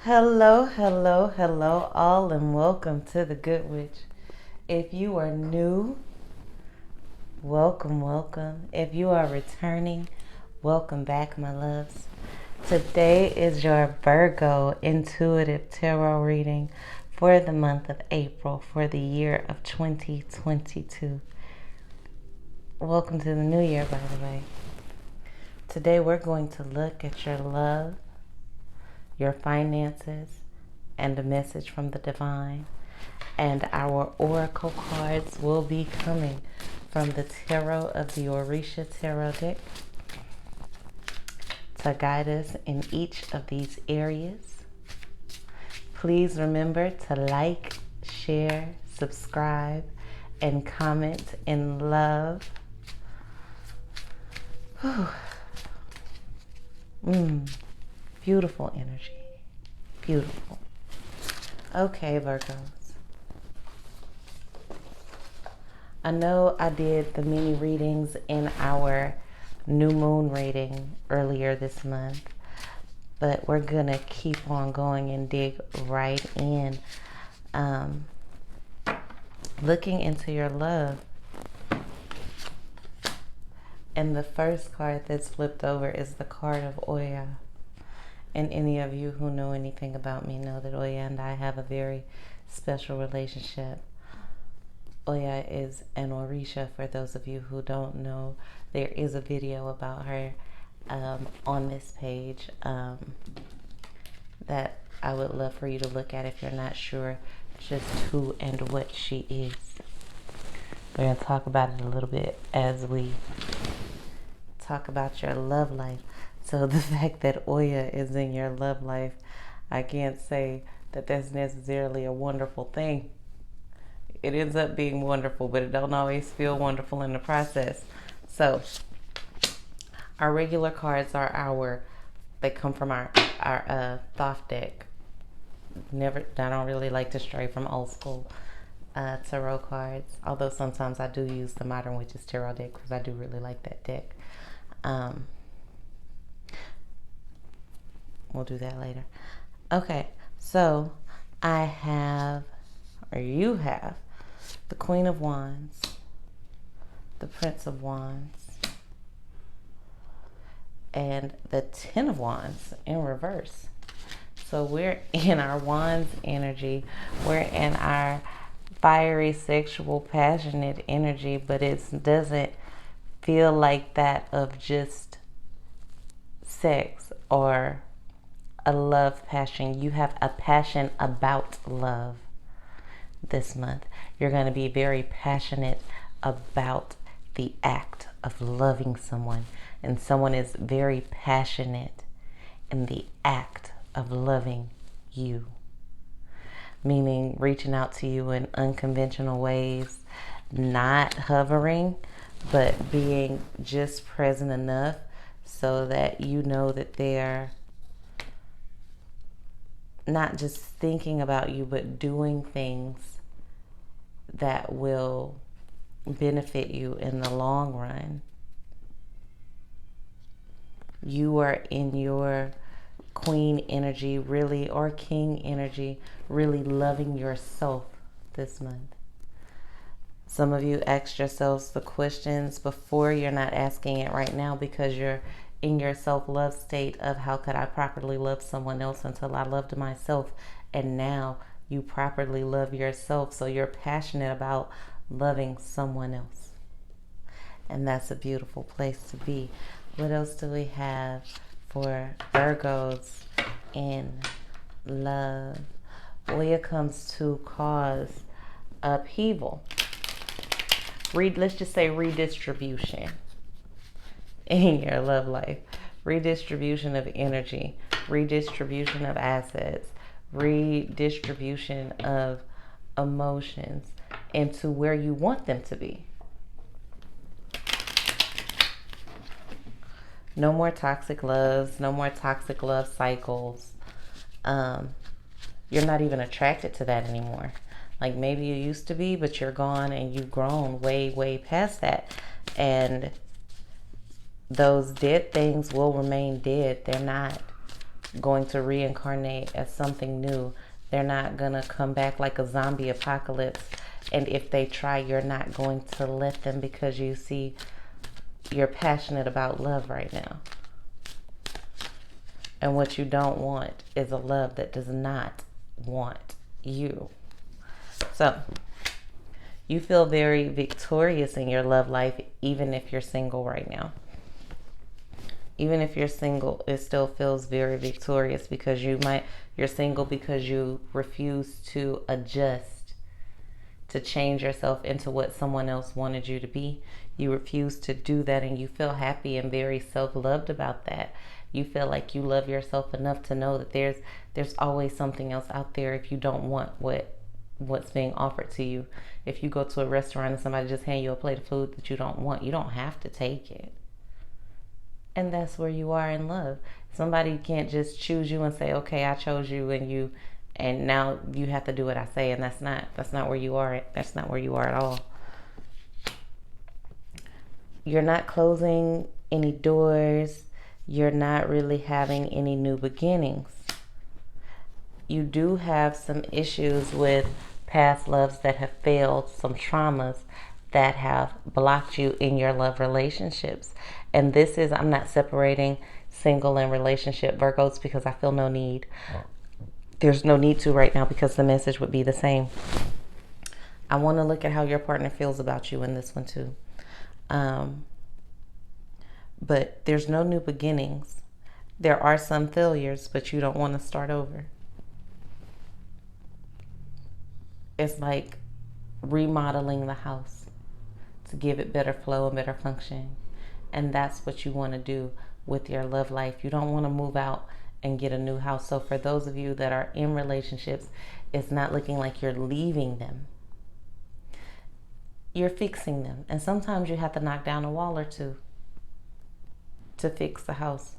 Hello, hello, hello, all, and welcome to the Good Witch. If you are new, welcome, welcome. If you are returning, welcome back, my loves. Today is your Virgo intuitive tarot reading for the month of April for the year of 2022. Welcome to the new year, by the way. Today we're going to look at your love, your finances, and a message from the divine. And our oracle cards will be coming from the tarot of the Orisha tarot deck to guide us in each of these areas. Please remember to like, share, subscribe, and comment in love. Beautiful energy. Beautiful. Okay, Virgos. I know I did the mini readings in our new moon reading earlier this month, but we're going to keep on going and dig right in. Looking into your love. And the first card that's flipped over is the card of Oya. And any of you who know anything about me know that Oya and I have a very special relationship. Oya is an Orisha. For those of you who don't know, there is a video about her on this page that I would love for you to look at if you're not sure just who and what she is. We're going to talk about it a little bit as we talk about your love life. So the fact that Oya is in your love life, I can't say that that's necessarily a wonderful thing. It ends up being wonderful, but it don't always feel wonderful in the process. So our regular cards are they come from our Thoth deck. I don't really like to stray from old school tarot cards, although sometimes I do use the Modern Witches tarot deck because I do really like that deck. We'll do that later. Okay, so you have the Queen of Wands, the Prince of Wands, and the Ten of Wands in reverse. So we're in our Wands energy. We're in our fiery, sexual, passionate energy, but it doesn't feel like that of just sex or a love passion. You have a passion about love this month. You're going to be very passionate about the act of loving someone, and someone is very passionate in the act of loving you, meaning reaching out to you in unconventional ways, not hovering, but being just present enough so that you know that they're not just thinking about you, but doing things that will benefit you in the long run. You are in your queen energy, really, or king energy, really loving yourself this month. Some of you asked yourselves the questions before. You're not asking it right now because you're in your self-love state of how could I properly love someone else until I loved myself. And now you properly love yourself, so you're passionate about loving someone else. And that's a beautiful place to be. What else do we have for Virgos in love? Oya comes to cause upheaval. Let's just say redistribution in your love life. Redistribution of energy, redistribution of assets, redistribution of emotions into where you want them to be. No more toxic loves, no more toxic love cycles. You're not even attracted to that anymore. Like maybe you used to be, but you're gone and you've grown way, way past that. And those dead things will remain dead. They're not going to reincarnate as something new. They're not going to come back like a zombie apocalypse. And if they try, you're not going to let them, because you see you're passionate about love right now. And what you don't want is a love that does not want you. So you feel very victorious in your love life, even if you're single right now. Even if you're single, it still feels very victorious, because you're single because you refuse to adjust, to change yourself into what someone else wanted you to be. You refuse to do that, and you feel happy and very self-loved about that. You feel like you love yourself enough to know that there's always something else out there if you don't want what's being offered to you. If you go to a restaurant and somebody just hand you a plate of food that you don't want, you don't have to take it. And that's where you are in love. Somebody can't just choose you and say, okay, I chose you, and now you have to do what I say. And that's not where you are. That's not where you are at all. You're not closing any doors. You're not really having any new beginnings. You do have some issues with past loves that have failed, some traumas that have blocked you in your love relationships. And this is, I'm not separating single and relationship, Virgos, because I feel no need. There's no need to right now, because the message would be the same. I want to look at how your partner feels about you in this one too. But there's no new beginnings. There are some failures, but you don't want to start over. It's like remodeling the house to give it better flow and better function. And that's what you want to do with your love life. You don't want to move out and get a new house. So for those of you that are in relationships, it's not looking like you're leaving them. You're fixing them. And sometimes you have to knock down a wall or two to fix the house.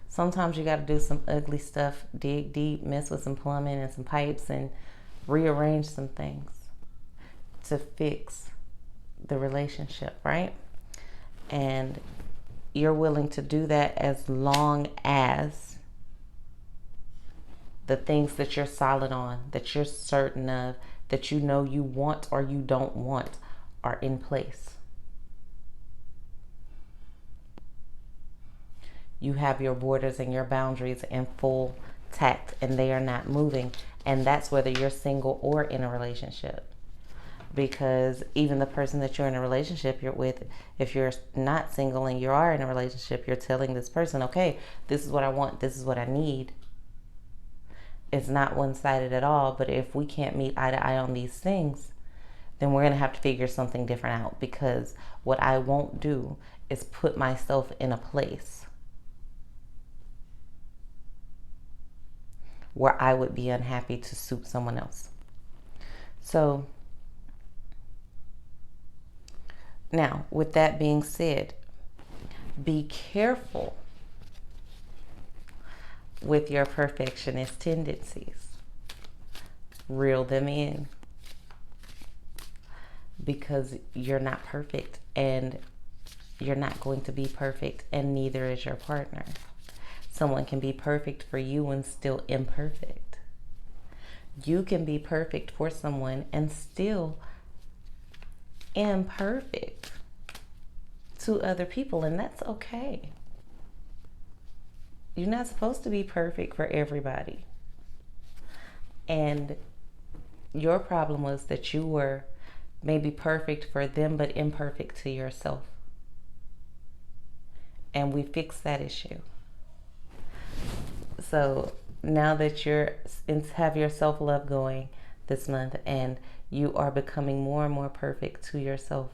Sometimes you got to do some ugly stuff, dig deep, mess with some plumbing and some pipes, and rearrange some things to fix the relationship, right? And you're willing to do that as long as the things that you're solid on, that you're certain of, that you know you want or you don't want, are in place. You have your borders and your boundaries in full tact, and they are not moving. And that's whether you're single or in a relationship. Because even the person that you're in a relationship you're with, if you're not single and you are in a relationship, you're telling this person, okay, this is what I want, this is what I need. It's not one-sided at all. But if we can't meet eye to eye on these things, then we're going to have to figure something different out. Because what I won't do is put myself in a place where I would be unhappy to suit someone else. So now, with that being said, be careful with your perfectionist tendencies. Reel them in, because you're not perfect, and you're not going to be perfect, and neither is your partner. Someone can be perfect for you and still imperfect. You can be perfect for someone and still imperfect to other people, and that's okay. You're not supposed to be perfect for everybody. And your problem was that you were maybe perfect for them but imperfect to yourself. And we fixed that issue. So now that you have your self-love going this month, and you are becoming more and more perfect to yourself,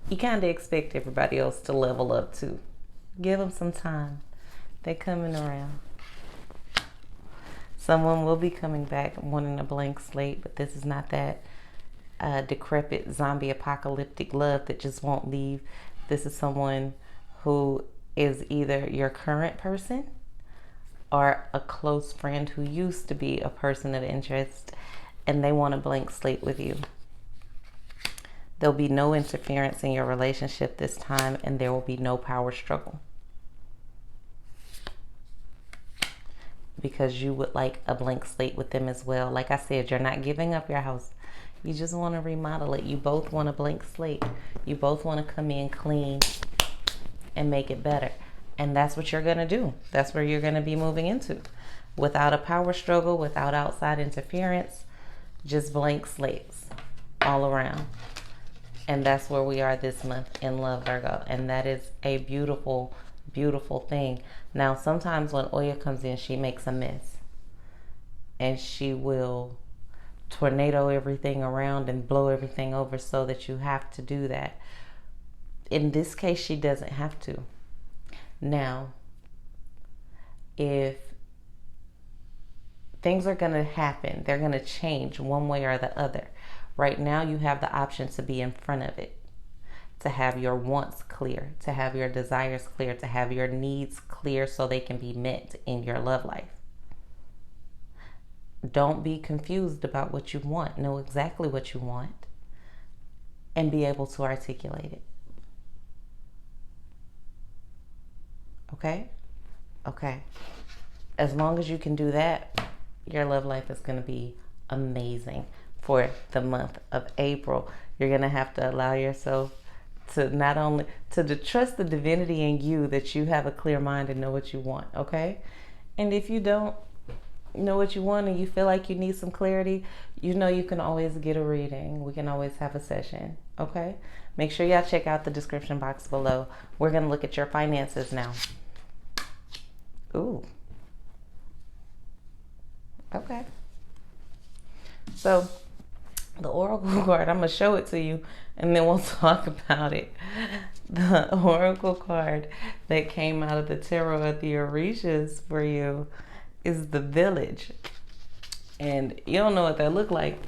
you kind of expect everybody else to level up too. Give them some time. They're coming around. Someone will be coming back wanting a blank slate, but this is not that decrepit zombie apocalyptic love that just won't leave. This is someone who is either your current person or a close friend who used to be a person of interest, and they want a blank slate with you. There'll be no interference in your relationship this time, and there will be no power struggle. because you would like a blank slate with them as well. Like I said, you're not giving up your house. You just want to remodel it. You both want a blank slate. You both want to come in clean and make it better. And that's what you're going to do. That's where you're going to be moving into. Without a power struggle, without outside interference, just blank slates all around. And that's where we are this month in love, Virgo. And that is a beautiful, beautiful thing. Now, sometimes when Oya comes in, she makes a mess. And she will tornado everything around and blow everything over so that you have to do that. In this case, she doesn't have to. Now, if things are going to happen, they're going to change one way or the other. Right now, you have the option to be in front of it, to have your wants clear, to have your desires clear, to have your needs clear so they can be met in your love life. Don't be confused about what you want. Know exactly what you want and be able to articulate it. Okay? Okay. As long as you can do that, your love life is going to be amazing for the month of April. You're going to have to allow yourself to not only to trust the divinity in you, that you have a clear mind and know what you want. Okay? And if you don't know what you want and you feel like you need some clarity, you know you can always get a reading. We can always have a session. Okay? Make sure y'all check out the description box below. We're going to look at your finances now. Ooh. Okay. So, the Oracle card, I'm going to show it to you and then we'll talk about it. The Oracle card that came out of the Tarot at the Orishas for you is the Village. And you don't know what that look like,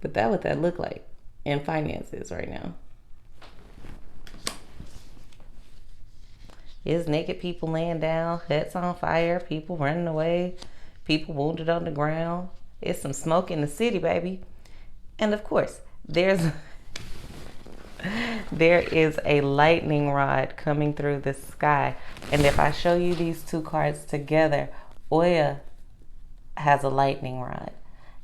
but that's what that look like in finances right now. It's naked people laying down, huts on fire, people running away, people wounded on the ground. It's some smoke in the city, baby. And of course, there is a lightning rod coming through the sky. And if I show you these two cards together, Oya has a lightning rod.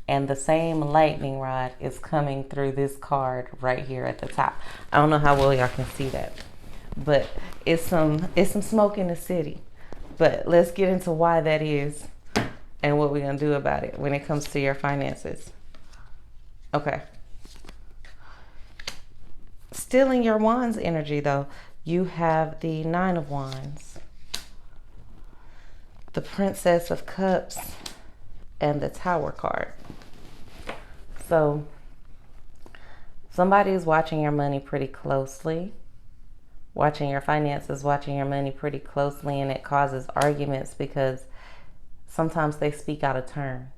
And the same lightning rod is coming through this card right here at the top. I don't know how well y'all can see that, but it's some smoke in the city. But let's get into why that is and what we're going to do about it when it comes to your finances. Okay. Still in your Wands energy, though, you have the Nine of Wands, the Princess of Cups, and the Tower card. So, somebody is watching your money pretty closely, watching your finances, watching your money pretty closely, and it causes arguments because sometimes they speak out of turn,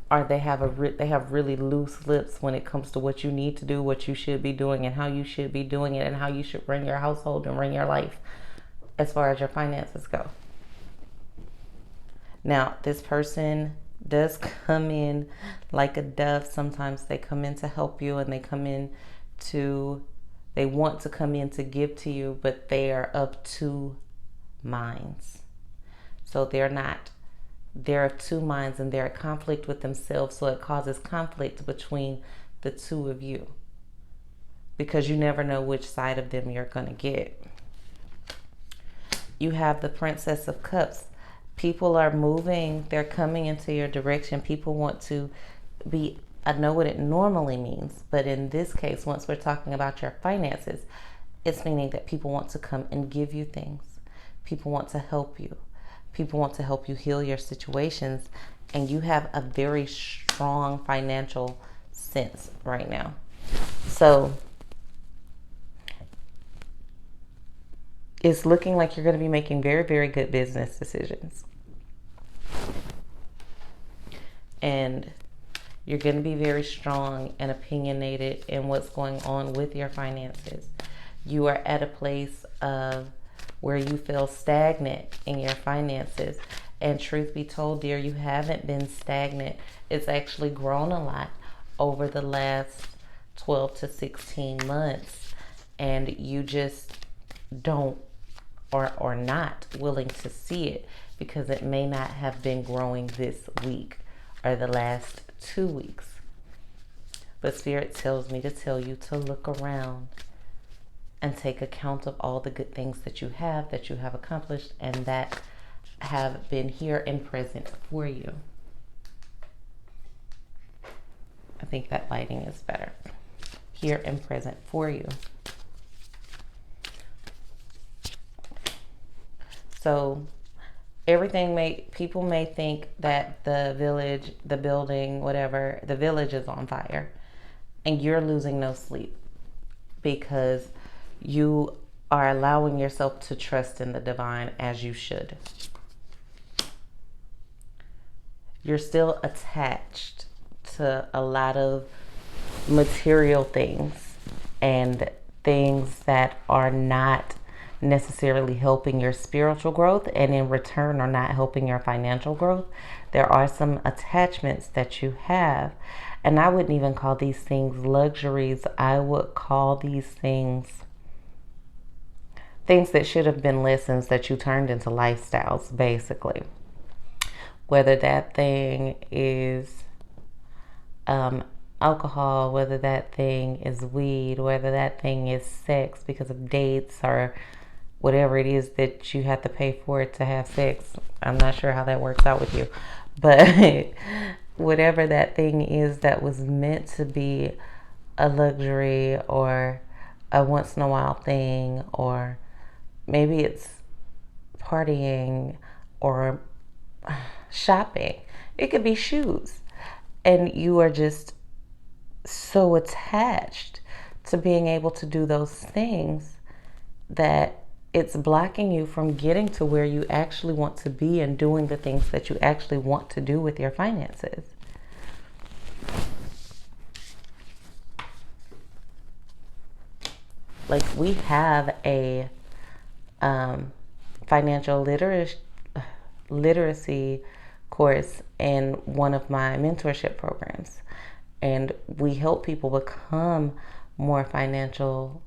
or they have really loose lips when it comes to what you need to do, what you should be doing, and how you should be doing it, and how you should run your household and run your life as far as your finances go. Now, this person does come in like a dove. Sometimes they come in to help you, and they want to come in to give to you, but they are of two minds. So they're of two minds, and they're at conflict with themselves. So it causes conflict between the two of you because you never know which side of them you're going to get. You have the Princess of Cups. People are moving. They're coming into your direction. People want to be, I know what it normally means, but in this case, once we're talking about your finances, it's meaning that people want to come and give you things. People want to help you. People want to help you heal your situations, and you have a very strong financial sense right now. So it's looking like you're going to be making very, very good business decisions. And you're going to be very strong and opinionated in what's going on with your finances. You are at a place of where you feel stagnant in your finances. And truth be told, dear, you haven't been stagnant. It's actually grown a lot over the last 12 to 16 months. And you just don't or not willing to see it because it may not have been growing this week or the last 2 weeks. But Spirit tells me to tell you to look around and take account of all the good things that you have accomplished, and that have been here and present for you. I think that lighting is better. Here and present for you. So people may think that the village, the building, whatever, the village is on fire, and you're losing no sleep because you are allowing yourself to trust in the divine as you should. You're still attached to a lot of material things and things that are not necessarily helping your spiritual growth, and in return are not helping your financial growth. There are some attachments that you have, and I wouldn't even call these things luxuries. I would call these things that should have been lessons that you turned into lifestyles, basically. Whether that thing is alcohol, whether that thing is weed, whether that thing is sex because of dates or whatever it is that you have to pay for it to have sex. I'm not sure how that works out with you. But whatever that thing is that was meant to be a luxury or a once in a while thing, or maybe it's partying or shopping. It could be shoes. And you are just so attached to being able to do those things that it's blocking you from getting to where you actually want to be and doing the things that you actually want to do with your finances. Like, we have a financial literacy course in one of my mentorship programs, and we help people become more financially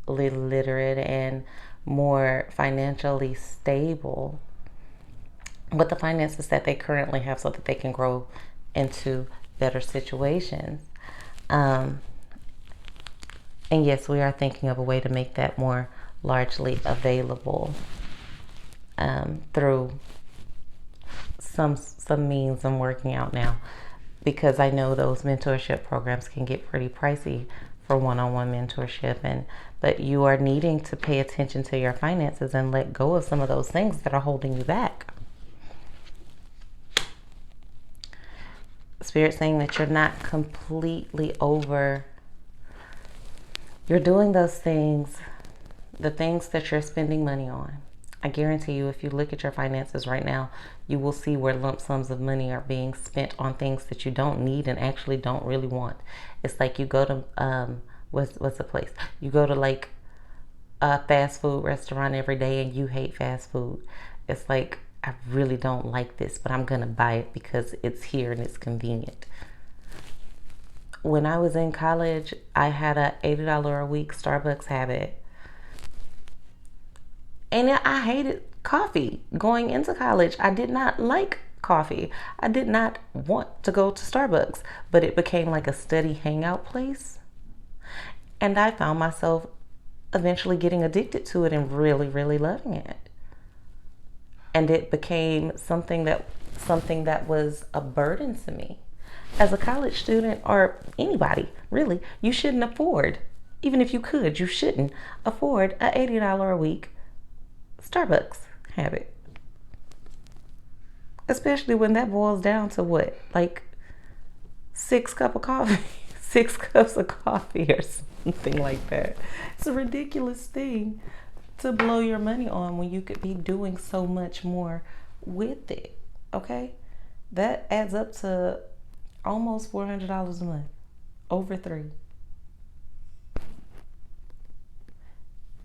literate and more financially stable with the finances that they currently have so that they can grow into better situations. And yes, we are thinking of a way to make that more largely available through some means I'm working out now, because I know those mentorship programs can get pretty pricey for one-on-one mentorship, but you are needing to pay attention to your finances and let go of some of those things that are holding you back. Spirit saying that you're not completely over. You're doing those things, the things that you're spending money on. I guarantee you, if you look at your finances right now, you will see where lump sums of money are being spent on things that you don't need and actually don't really want. It's like you go to, what's the place? You go to like a fast food restaurant every day and you hate fast food. It's like, I really don't like this, but I'm going to buy it because it's here and it's convenient. When I was in college, I had a $80 a week Starbucks habit. And I hated coffee. Going into college, I did not like coffee. I did not want to go to Starbucks, but it became like a steady hangout place. And I found myself eventually getting addicted to it and really, really loving it. And it became something that was a burden to me. As a college student, or anybody, really, you shouldn't afford, even if you could, you shouldn't afford a $80 a week Starbucks habit. Especially when that boils down to what? Like 6 cups of coffee, 6 cups of coffee or something like that. It's a ridiculous thing to blow your money on when you could be doing so much more with it. Okay? That adds up to almost $400 a month. Over 3.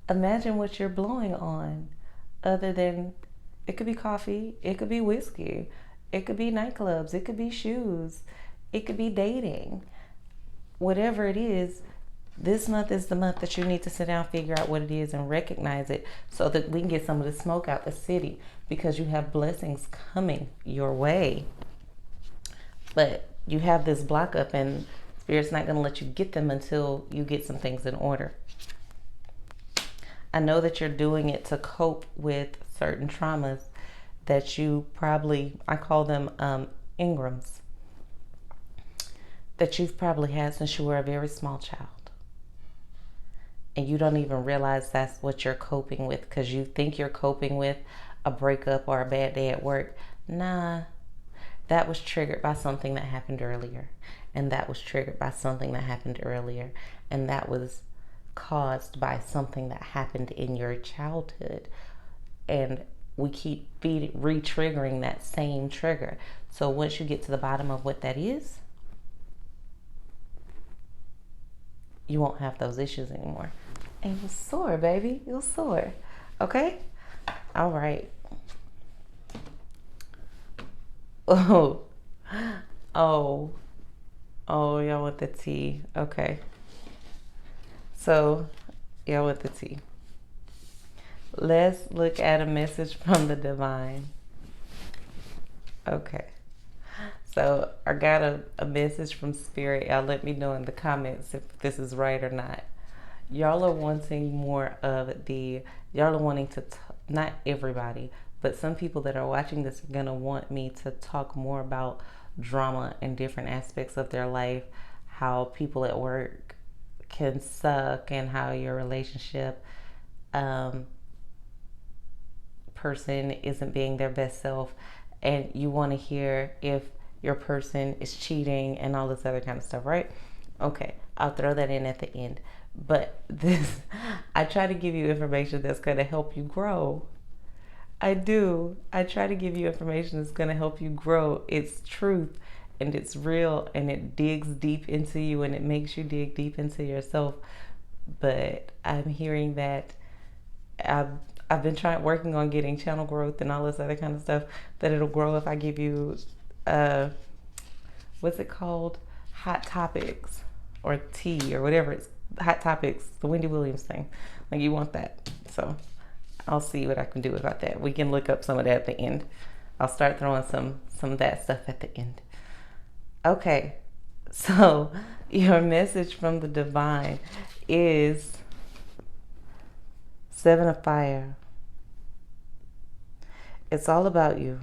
Imagine what you're blowing on. Other than, it could be coffee, it could be whiskey, it could be nightclubs, it could be shoes, it could be dating. Whatever it is, This month is the month that you need to sit down, figure out what it is, and recognize it so that we can get some of the smoke out the city, because you have blessings coming your way. But you have this block up, and Spirit's not going to let you get them until you get some things in order. I know that you're doing it to cope with certain traumas that you probably, I call them Ingrams, that you've probably had since you were a very small child. And you don't even realize that's what you're coping with, because you think you're coping with a breakup or a bad day at work. Nah, that was triggered by something that happened earlier. And that was triggered by something that happened earlier. And that was caused by something that happened in your childhood. And we keep re-triggering that same trigger. So once you get to the bottom of what that is, you won't have those issues anymore. And you'll soar, baby. You'll soar. Okay? All right. Oh, y'all want the tea. Okay. So, y'all want the tea. Let's look at a message from the divine. Okay. So, I got a message from Spirit. Y'all let me know in the comments if this is right or not. Y'all are wanting more of y'all are wanting to, not everybody, but some people that are watching this are going to want me to talk more about drama in different aspects of their life, how people at work can suck, and how your relationship person isn't being their best self, and you want to hear if your person is cheating and all this other kind of stuff, right? Okay, I'll throw that in at the end. But I try to give you information that's going to help you grow. I do. I try to give you information that's going to help you grow. It's truth, and it's real, and it digs deep into you, and it makes you dig deep into yourself. But I'm hearing that I've been working on getting channel growth and all this other kind of stuff, that it'll grow if I give you what's it called? Hot topics or tea or whatever. It's hot topics, the Wendy Williams thing. Like, you want that. So I'll see what I can do about that. We can look up some of that at the end. I'll start throwing some of that stuff at the end. Okay. So your message from the divine is 7 of Fire. It's all about you.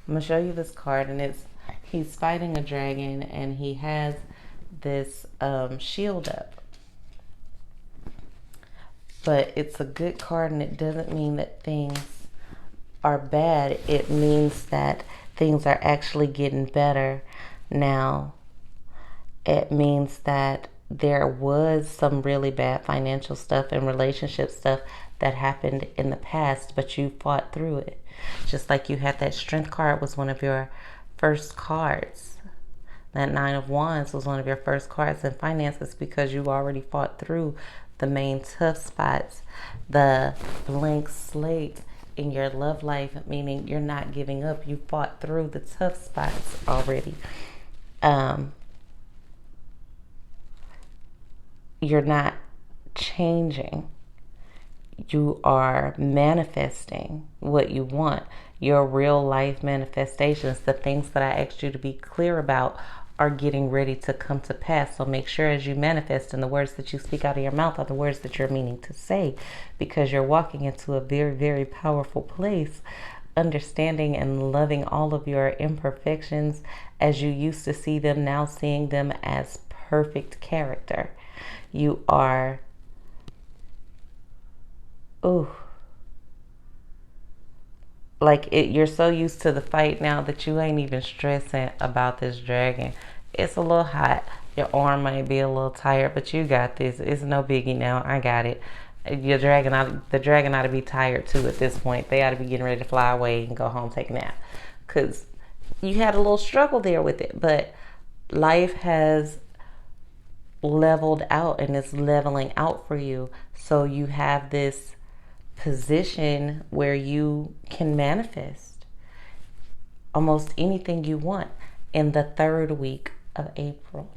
I'm going to show you this card, and he's fighting a dragon, and he has this shield up. But it's a good card, and it doesn't mean that things are bad. It means that things are actually getting better now. It means that there was some really bad financial stuff and relationship stuff that happened in the past, but you fought through it. Just like you had that Strength card was one of your first cards. That 9 of Wands was one of your first cards in finances, because you already fought through the main tough spots. The blank slate in your love life, meaning you're not giving up. You fought through the tough spots already. You're not changing. You are manifesting what you want. Your real life manifestations, the things that I asked you to be clear about, are getting ready to come to pass. So make sure as you manifest, and the words that you speak out of your mouth are the words that you're meaning to say, because you're walking into a very, very powerful place, understanding and loving all of your imperfections as you used to see them, now seeing them as perfect character. You are, you're so used to the fight now that you ain't even stressing about this dragon. It's a little hot. Your arm might be a little tired, but you got this. It's no biggie now. I got it. The dragon ought to be tired too at this point. They ought to be getting ready to fly away and go home, take a nap. Because you had a little struggle there with it, but life has leveled out, and it's leveling out for you. So you have this position where you can manifest almost anything you want in the 3rd week of April.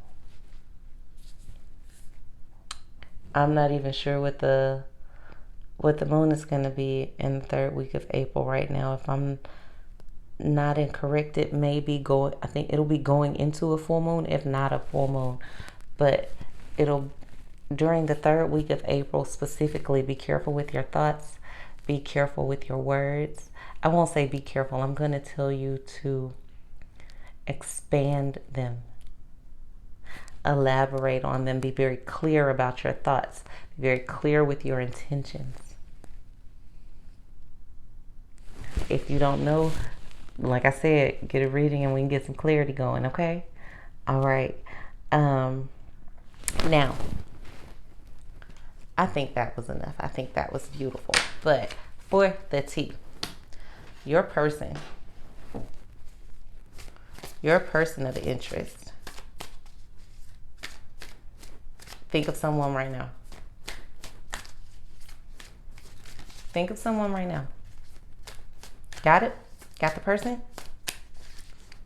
I'm not even sure what the moon is going to be in the third week of April right now. If I'm not incorrect, it may be going, I think it'll be going into a full moon, if not a full moon. But it'll, during the third week of April specifically, be careful with your thoughts, be careful with your words. I won't say be careful, I'm going to tell you to expand them, elaborate on them, be very clear about your thoughts, be very clear with your intentions. If you don't know, like I said, get a reading and we can get some clarity going, okay? All right. Now, I think that was enough. I think that was beautiful. But for the tea, your person of interest. Think of someone right now. Think of someone right now. Got it? Got the person?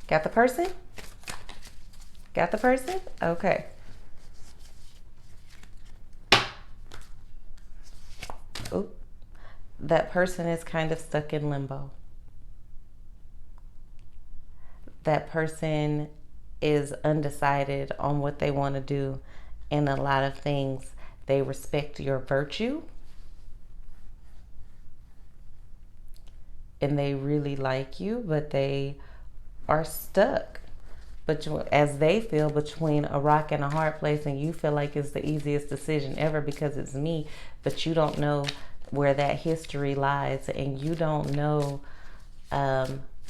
Got the person? Got the person? Okay. Oop. That person is kind of stuck in limbo. That person is undecided on what they want to do in a lot of things. They respect your virtue. And they really like you, but they are stuck. But as they feel, between a rock and a hard place, and you feel like it's the easiest decision ever because it's me, but you don't know where that history lies, and you don't know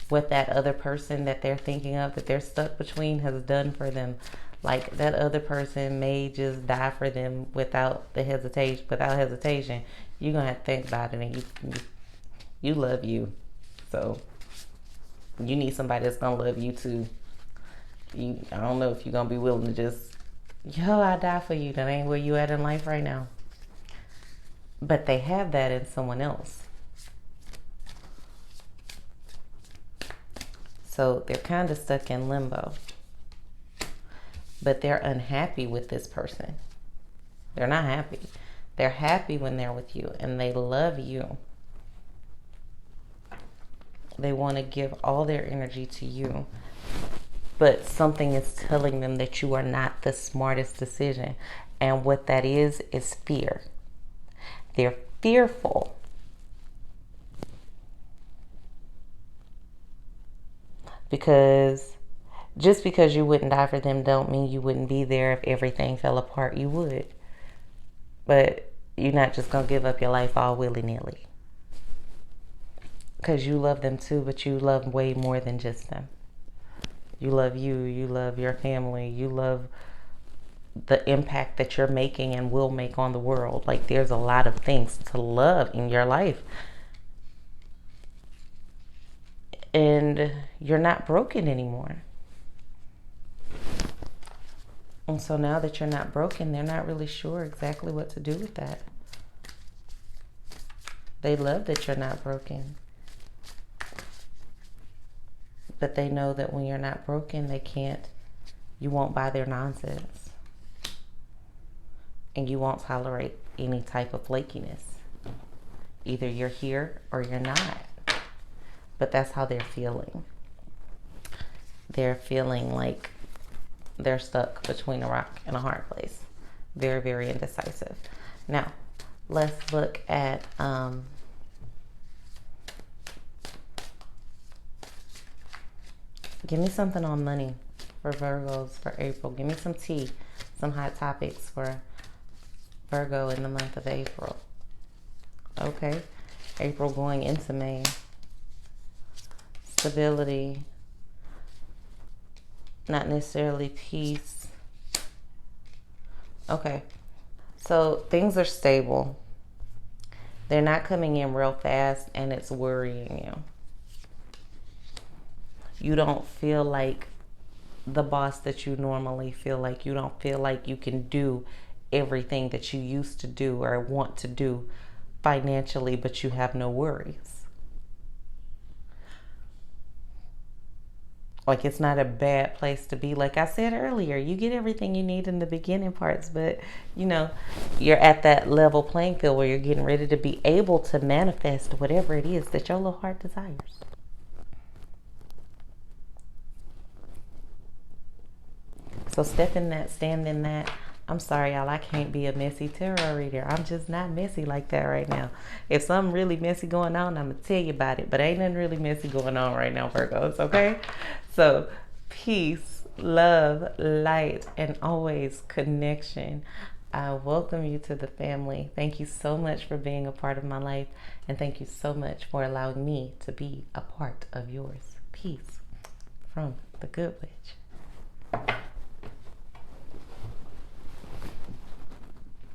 what that other person that they're thinking of, that they're stuck between, has done for them. Like, that other person may just die for them without hesitation. You're gonna have to think about it, and you love you, so you need somebody that's gonna love you too. I don't know if you're gonna be willing to just, I die for you. That ain't where you at in life right now. But they have that in someone else. So they're kind of stuck in limbo. But they're unhappy with this person. They're not happy. They're happy when they're with you, and they love you. They want to give all their energy to you. But something is telling them that you are not the smartest decision. And what that is fear. They're fearful. Because just because you wouldn't die for them don't mean you wouldn't be there if everything fell apart. You would. But you're not just going to give up your life all willy-nilly. Because you love them too, but you love way more than just them. You love you. You love your family. You love the impact that you're making and will make on the world. Like, there's a lot of things to love in your life. And you're not broken anymore. And so now that you're not broken, they're not really sure exactly what to do with that. They love that you're not broken. But they know that when you're not broken, you won't buy their nonsense. And you won't tolerate any type of flakiness. Either you're here or you're not. But that's how they're feeling. They're feeling like they're stuck between a rock and a hard place. Very, very indecisive. Now, let's look at give me something on money for Virgos for April. Give me some tea, some hot topics for Virgo in the month of April. Okay. April going into May. Stability. Not necessarily peace. Okay. So things are stable. They're not coming in real fast, and it's worrying you. You don't feel like the boss that you normally feel like. You don't feel like you can do everything that you used to do or want to do financially, but you have no worries. Like, it's not a bad place to be. Like I said earlier, you get everything you need in the beginning parts, but you know, you're at that level playing field where you're getting ready to be able to manifest whatever it is that your little heart desires. So step in that, stand in that. I'm sorry, y'all, I can't be a messy tarot reader. I'm just not messy like that right now. If something really messy going on, I'm going to tell you about it. But ain't nothing really messy going on right now, Virgos, okay? So peace, love, light, and always connection. I welcome you to the family. Thank you so much for being a part of my life. And thank you so much for allowing me to be a part of yours. Peace from the Good Witch.